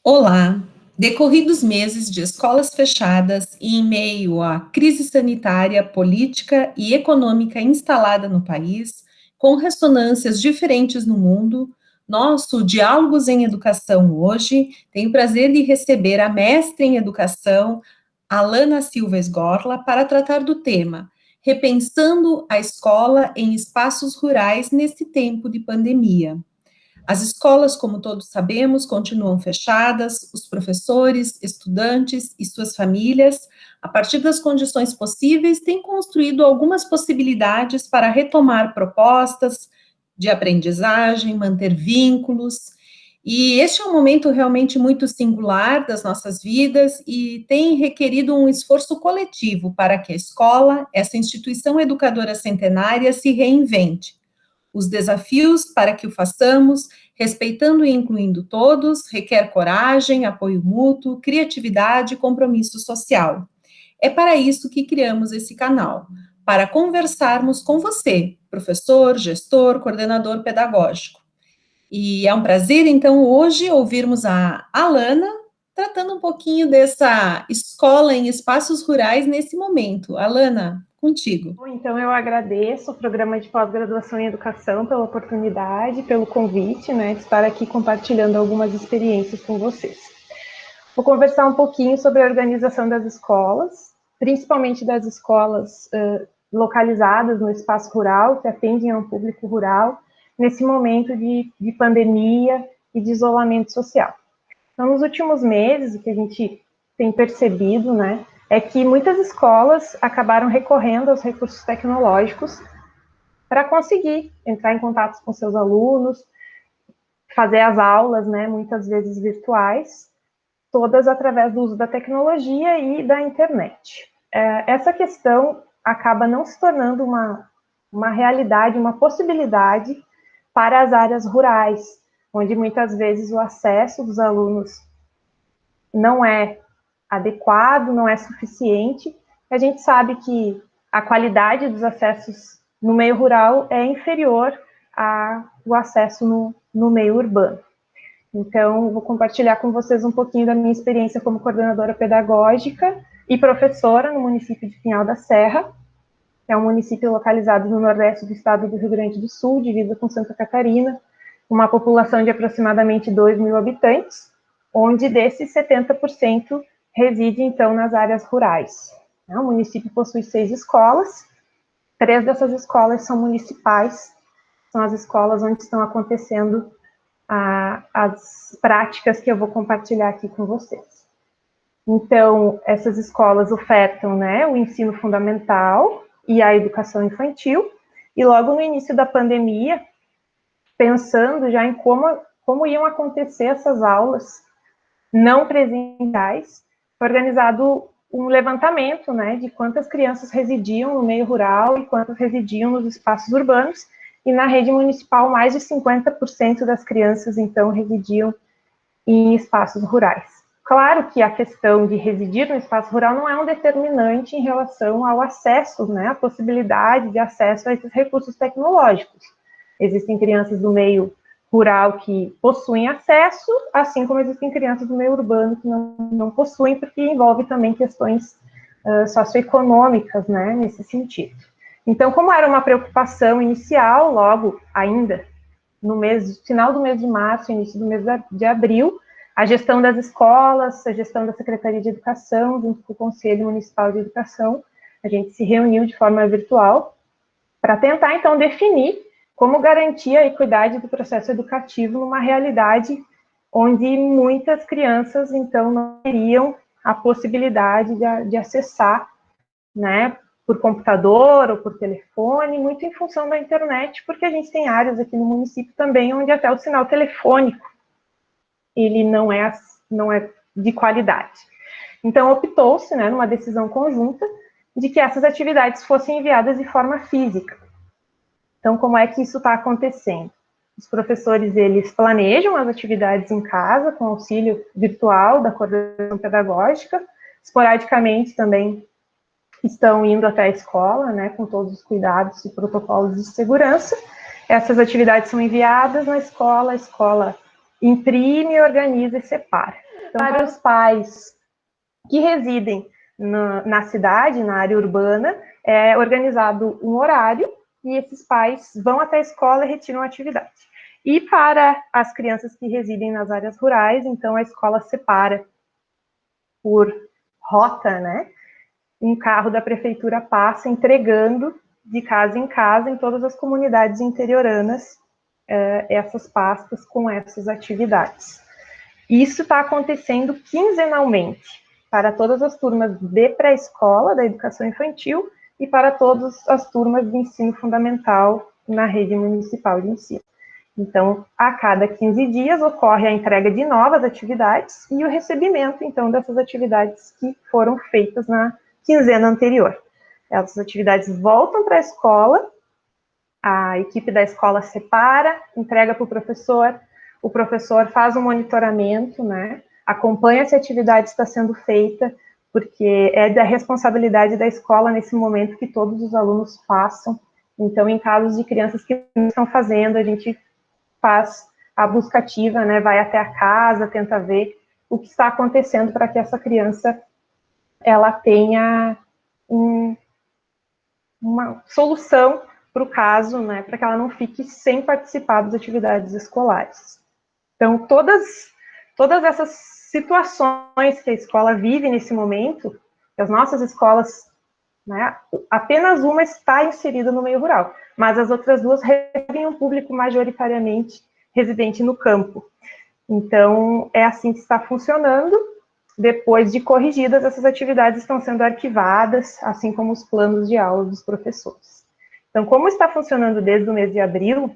Olá! Decorridos meses de escolas fechadas e em meio à crise sanitária, política e econômica instalada no país, com ressonâncias diferentes no mundo, nosso Diálogos em Educação hoje tem o prazer de receber a mestre em educação, Alana Silva Esgorla, para tratar do tema Repensando a Escola em Espaços Rurais nesse tempo de pandemia. As escolas, como todos sabemos, continuam fechadas, os professores, estudantes e suas famílias, a partir das condições possíveis, têm construído algumas possibilidades para retomar propostas de aprendizagem, manter vínculos. E este é um momento realmente muito singular das nossas vidas e tem requerido um esforço coletivo para que a escola, essa instituição educadora centenária, se reinvente. Os desafios para que o façamos, respeitando e incluindo todos, requer coragem, apoio mútuo, criatividade e compromisso social. É para isso que criamos esse canal, para conversarmos com você, professor, gestor, coordenador pedagógico. E é um prazer, então, hoje ouvirmos a Alana tratando um pouquinho dessa escola em espaços rurais nesse momento. Alana, contigo. Bom, então eu agradeço o programa de pós-graduação em educação pela oportunidade, pelo convite, né, de estar aqui compartilhando algumas experiências com vocês. Vou conversar um pouquinho sobre a organização das escolas, principalmente das escolas localizadas no espaço rural, que atendem a um público rural, nesse momento de pandemia e de isolamento social. Então, nos últimos meses, o que a gente tem percebido, né, é que muitas escolas acabaram recorrendo aos recursos tecnológicos para conseguir entrar em contato com seus alunos, fazer as aulas, né, muitas vezes virtuais, todas através do uso da tecnologia e da internet. Essa questão acaba não se tornando uma realidade, uma possibilidade para as áreas rurais, onde muitas vezes o acesso dos alunos não é adequado, não é suficiente. A gente sabe que a qualidade dos acessos no meio rural é inferior ao acesso no meio urbano. Então, vou compartilhar com vocês um pouquinho da minha experiência como coordenadora pedagógica e professora no município de Pinhal da Serra, que é um município localizado no nordeste do estado do Rio Grande do Sul, divisa com Santa Catarina, uma população de aproximadamente 2.000 habitantes, onde desses 70% reside, então, nas áreas rurais. O município possui 6 escolas, 3 dessas escolas são municipais, são as escolas onde estão acontecendo as práticas que eu vou compartilhar aqui com vocês. Então, essas escolas ofertam, né, o ensino fundamental e a educação infantil, e logo no início da pandemia, pensando já em como iam acontecer essas aulas não presenciais, foi organizado um levantamento, né, de quantas crianças residiam no meio rural e quantas residiam nos espaços urbanos, e na rede municipal mais de 50% das crianças, então, residiam em espaços rurais. Claro que a questão de residir no espaço rural não é um determinante em relação ao acesso, né, a possibilidade de acesso a esses recursos tecnológicos. Existem crianças do meio rural que possuem acesso, assim como existem crianças do meio urbano que não possuem, porque envolve também questões socioeconômicas, né, nesse sentido. Então, como era uma preocupação inicial, logo ainda no final do mês de março, início do mês de abril, a gestão das escolas, a gestão da Secretaria de Educação, junto com o Conselho Municipal de Educação, a gente se reuniu de forma virtual para tentar, então, definir como garantir a equidade do processo educativo numa realidade onde muitas crianças, então, não teriam a possibilidade de acessar, né, por computador ou por telefone, muito em função da internet, porque a gente tem áreas aqui no município também onde até o sinal telefônico ele não é de qualidade. Então, optou-se, né, numa decisão conjunta, de que essas atividades fossem enviadas de forma física. Então, como é que isso está acontecendo? Os professores, eles planejam as atividades em casa, com auxílio virtual da coordenação pedagógica, esporadicamente também estão indo até a escola, né, com todos os cuidados e protocolos de segurança. Essas atividades são enviadas na escola, a escola imprime, organiza e separa. Então, para os pais que residem na cidade, na área urbana, é organizado um horário e esses pais vão até a escola e retiram a atividade. E para as crianças que residem nas áreas rurais, então a escola separa por rota, né? Um carro da prefeitura passa entregando de casa em casa em todas as comunidades interioranas essas pastas com essas atividades. Isso está acontecendo quinzenalmente para todas as turmas de pré-escola, da educação infantil, e para todas as turmas de ensino fundamental na rede municipal de ensino. Então, a cada 15 dias ocorre a entrega de novas atividades e o recebimento, então, dessas atividades que foram feitas na quinzena anterior. Essas atividades voltam para a escola, a equipe da escola separa, entrega para o professor faz um monitoramento, né, acompanha se a atividade está sendo feita, porque é da responsabilidade da escola nesse momento que todos os alunos façam. Então, em casos de crianças que não estão fazendo, a gente faz a busca ativa, né, vai até a casa, tenta ver o que está acontecendo para que essa criança ela tenha uma solução para o caso, né, para que ela não fique sem participar das atividades escolares. Então, todas essas situações que a escola vive nesse momento, as nossas escolas, né, apenas uma está inserida no meio rural, mas as outras duas recebem um público majoritariamente residente no campo. Então, é assim que está funcionando. Depois de corrigidas, essas atividades estão sendo arquivadas, assim como os planos de aula dos professores. Então, como está funcionando desde o mês de abril,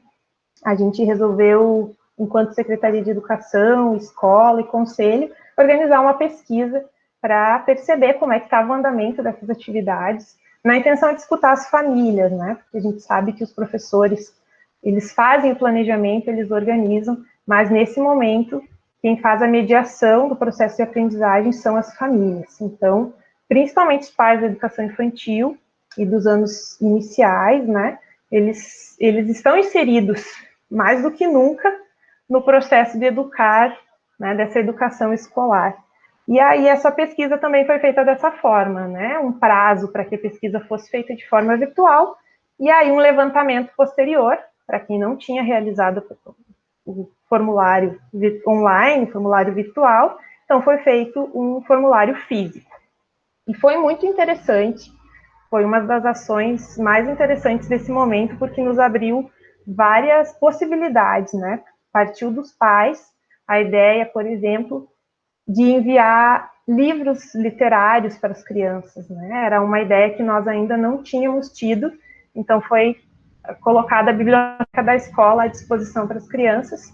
a gente resolveu, enquanto Secretaria de Educação, Escola e Conselho, organizar uma pesquisa para perceber como é que estava o andamento dessas atividades, na intenção de escutar as famílias, né? Porque a gente sabe que os professores, eles fazem o planejamento, eles organizam, mas nesse momento, quem faz a mediação do processo de aprendizagem são as famílias. Então, principalmente os pais da educação infantil e dos anos iniciais, né? Eles estão inseridos mais do que nunca no processo de educar, né, dessa educação escolar. E aí essa pesquisa também foi feita dessa forma, né, um prazo para que a pesquisa fosse feita de forma virtual, e aí um levantamento posterior, para quem não tinha realizado o formulário online, formulário virtual, então foi feito um formulário físico. E foi muito interessante, foi uma das ações mais interessantes desse momento, porque nos abriu várias possibilidades, né? Partiu dos pais a ideia, por exemplo, de enviar livros literários para as crianças, né? Era uma ideia que nós ainda não tínhamos tido, então foi colocada a biblioteca da escola à disposição para as crianças.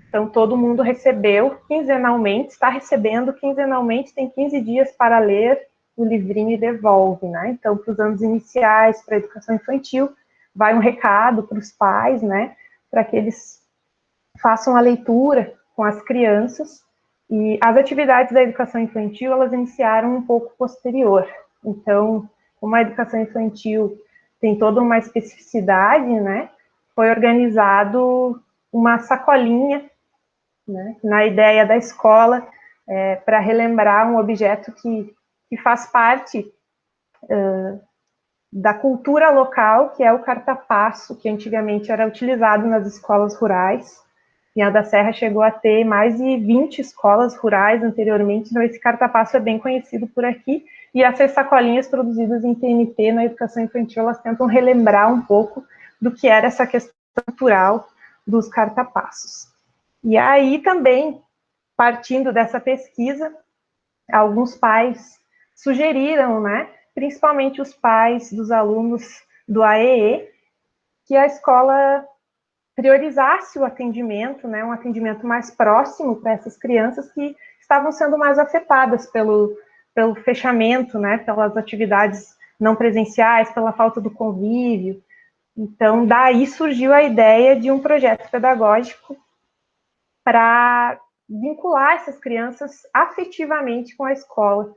Então, todo mundo recebeu quinzenalmente, está recebendo quinzenalmente, tem 15 dias para ler o livrinho e devolve, né? Então, para os anos iniciais, para a educação infantil, vai um recado para os pais, né? Para que eles façam a leitura com as crianças. E as atividades da educação infantil, elas iniciaram um pouco posterior. Então, como a educação infantil tem toda uma especificidade, né? Foi organizado uma sacolinha, né, na ideia da escola, para relembrar um objeto que faz parte da cultura local, que é o cartapaço, que antigamente era utilizado nas escolas rurais. Pinhal da Serra chegou a ter mais de 20 escolas rurais anteriormente, então esse cartapaço é bem conhecido por aqui, e essas sacolinhas produzidas em TNT na educação infantil, elas tentam relembrar um pouco do que era essa questão cultural dos cartapaços. E aí também, partindo dessa pesquisa, alguns pais sugeriram, né, principalmente os pais dos alunos do AEE, que a escola priorizasse o atendimento, né, um atendimento mais próximo para essas crianças que estavam sendo mais afetadas pelo fechamento, né, pelas atividades não presenciais, pela falta do convívio. Então, daí surgiu a ideia de um projeto pedagógico para vincular essas crianças afetivamente com a escola,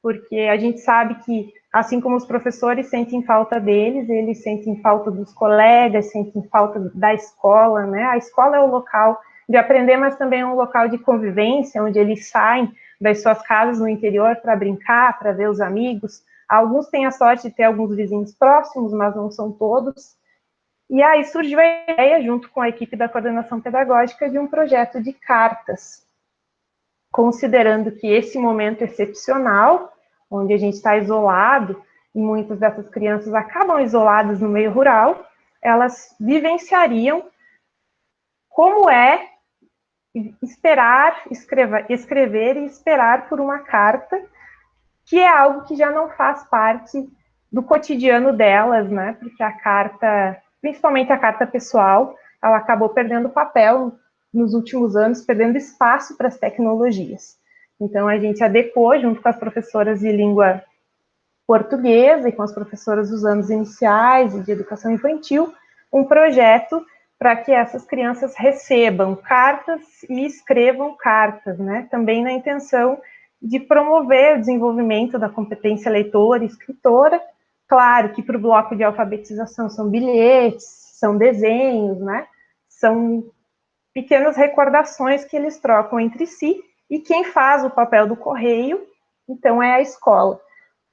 porque a gente sabe que, assim como os professores sentem falta deles, eles sentem falta dos colegas, sentem falta da escola, né? A escola é o local de aprender, mas também é um local de convivência, onde eles saem das suas casas no interior para brincar, para ver os amigos. Alguns têm a sorte de ter alguns vizinhos próximos, mas não são todos. E aí surgiu a ideia, junto com a equipe da coordenação pedagógica, de um projeto de cartas, considerando que esse momento excepcional, onde a gente está isolado, e muitas dessas crianças acabam isoladas no meio rural, elas vivenciariam como é esperar, escrever e esperar por uma carta, que é algo que já não faz parte do cotidiano delas, né? Porque a carta, principalmente a carta pessoal, ela acabou perdendo papel nos últimos anos, perdendo espaço para as tecnologias. Então, a gente adequou, junto com as professoras de língua portuguesa e com as professoras dos anos iniciais e de educação infantil, um projeto para que essas crianças recebam cartas e escrevam cartas, né? Também na intenção de promover o desenvolvimento da competência leitora e escritora. Claro que para o bloco de alfabetização são bilhetes, são desenhos, né? São pequenas recordações que eles trocam entre si, e quem faz o papel do correio, então, é a escola.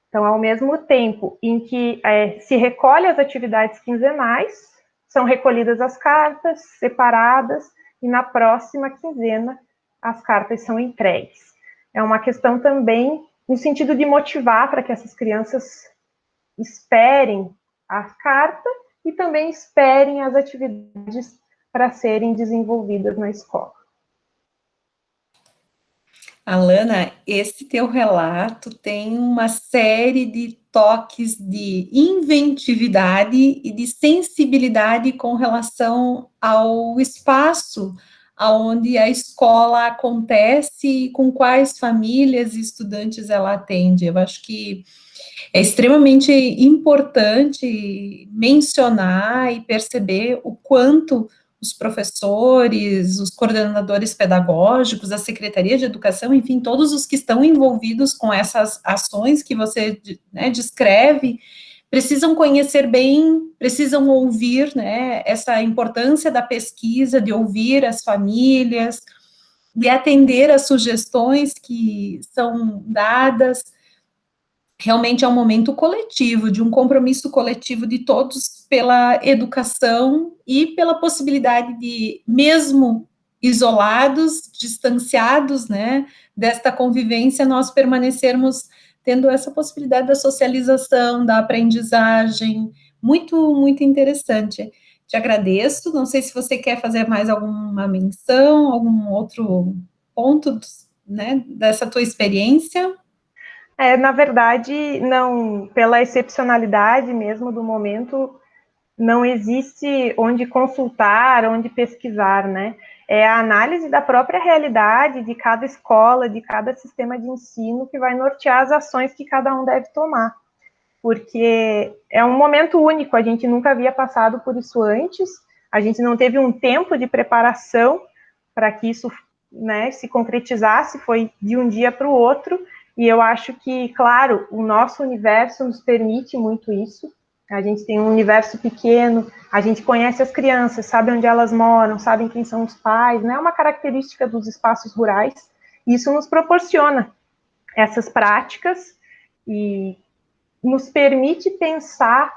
Então, ao mesmo tempo em que se recolhe as atividades quinzenais, são recolhidas as cartas, separadas, e na próxima quinzena as cartas são entregues. É uma questão também no sentido de motivar para que essas crianças esperem a carta e também esperem as atividades para serem desenvolvidas na escola. Alana, esse teu relato tem uma série de toques de inventividade e de sensibilidade com relação ao espaço onde a escola acontece e com quais famílias e estudantes ela atende. Eu acho que é extremamente importante mencionar e perceber o quanto os professores, os coordenadores pedagógicos, a Secretaria de Educação, enfim, todos os que estão envolvidos com essas ações que você, né, descreve, precisam conhecer bem, precisam ouvir, né, essa importância da pesquisa, de ouvir as famílias, de atender às sugestões que são dadas. Realmente é um momento coletivo, de um compromisso coletivo de todos pela educação e pela possibilidade de, mesmo isolados, distanciados, né, desta convivência, nós permanecermos tendo essa possibilidade da socialização, da aprendizagem, muito, muito interessante. Te agradeço, não sei se você quer fazer mais alguma menção, algum outro ponto, né, dessa tua experiência. Na verdade, não, pela excepcionalidade mesmo do momento, não existe onde consultar, onde pesquisar, né? É a análise da própria realidade de cada escola, de cada sistema de ensino que vai nortear as ações que cada um deve tomar. Porque é um momento único, a gente nunca havia passado por isso antes, a gente não teve um tempo de preparação para que isso, né, se concretizasse, foi de um dia para o outro. E eu acho que, claro, o nosso universo nos permite muito isso. A gente tem um universo pequeno, a gente conhece as crianças, sabe onde elas moram, sabem quem são os pais, né? É uma característica dos espaços rurais. E isso nos proporciona essas práticas e nos permite pensar,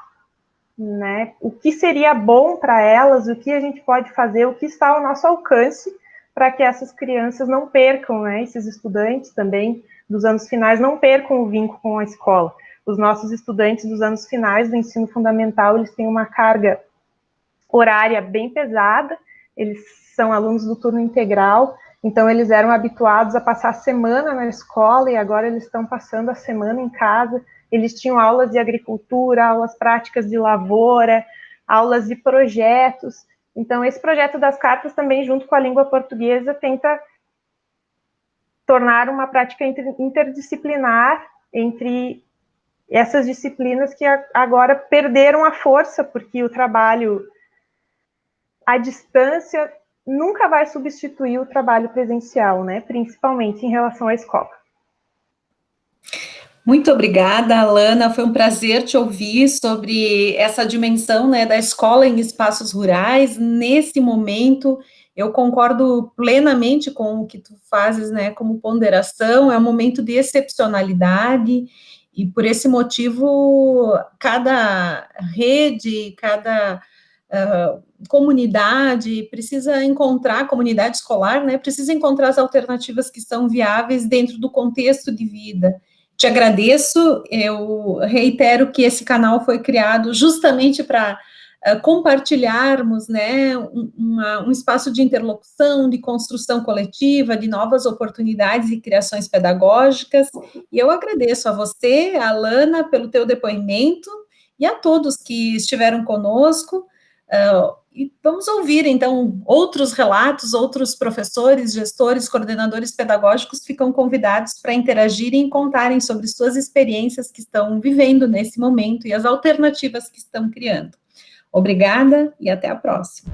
né, o que seria bom para elas, o que a gente pode fazer, o que está ao nosso alcance para que essas crianças não percam, né, esses estudantes também dos anos finais não percam o vínculo com a escola. Os nossos estudantes dos anos finais do ensino fundamental, eles têm uma carga horária bem pesada, eles são alunos do turno integral, então eles eram habituados a passar a semana na escola e agora eles estão passando a semana em casa. Eles tinham aulas de agricultura, aulas práticas de lavoura, aulas de projetos. Então, esse projeto das cartas também, junto com a língua portuguesa, tenta tornar uma prática interdisciplinar entre essas disciplinas que agora perderam a força, porque o trabalho à distância nunca vai substituir o trabalho presencial, né? Principalmente em relação à escola. Muito obrigada, Alana. Foi um prazer te ouvir sobre essa dimensão, né, da escola em espaços rurais. Nesse momento, Eu concordo plenamente com o que tu fazes, né, como ponderação, é um momento de excepcionalidade, e por esse motivo, cada rede, cada comunidade precisa encontrar, comunidade escolar, né, precisa encontrar as alternativas que são viáveis dentro do contexto de vida. Te agradeço, eu reitero que esse canal foi criado justamente para compartilharmos, né, um espaço de interlocução, de construção coletiva, de novas oportunidades e criações pedagógicas, e eu agradeço a você, a Alana, pelo teu depoimento, e a todos que estiveram conosco, e vamos ouvir, então, outros relatos, outros professores, gestores, coordenadores pedagógicos ficam convidados para interagirem e contarem sobre suas experiências que estão vivendo nesse momento e as alternativas que estão criando. Obrigada e até a próxima.